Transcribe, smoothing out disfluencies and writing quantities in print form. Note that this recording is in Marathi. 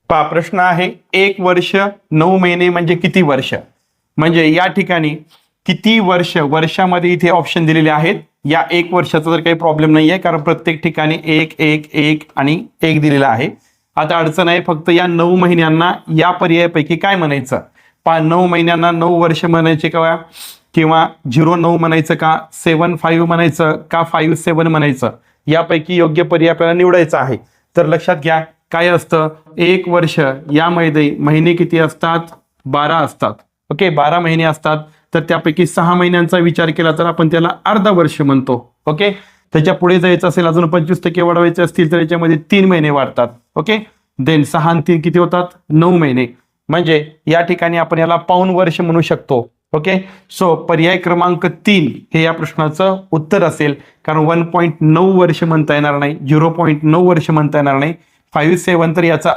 पहा प्रश्न आहे 1 वर्ष 9 महिने म्हणजे किती वर्ष? म्हणजे या ठिकाणी किती वर्ष, वर्षामध्ये इथे ऑप्शन दिलेले आहेत. या 1 वर्षाचा तर काही प्रॉब्लेम नाहीये, कारण प्रत्येक ठिकाणी 1 1 1 आणि 1 दिलेला आहे. आता अडचण आहे फक्त या 9 महिन्यांना या पर्यायापैकी काय म्हणायचं. पहा 9 महिन्यांना 9 वर्ष म्हणायचे का किंवा 09 म्हणायचं का, 75 म्हणायचं का, 57 म्हणायचं, यापैकी योग्य पर्याय आपल्याला निवडायचा आहे. तर लक्षात घ्या काय असतं, 1 वर्ष यामध्ये महिने किती असतात, 12 असतात. ओके, 12 महिने असतात. तर त्यापैकी 6 महिन्यांचा विचार केला तर आपण त्याला अर्धा वर्ष म्हणतो. ओके, त्याच्या पुढे जायचं असेल, अजून 25% वाढवायचे असतील तर याच्यामध्ये 3 महिने वाढतात. ओके, देन 6 आणि 3 किती होतात, 9 महिने. म्हणजे या ठिकाणी आपण याला पाऊण वर्ष म्हणू शकतो. ओके, सो पर्याय क्रमांक 3 हे या प्रश्नाचं उत्तर असेल, कारण 1.9 वर्ष म्हणता येणार नाही, 0.9 वर्ष म्हणता येणार नाही, 57 तर याचा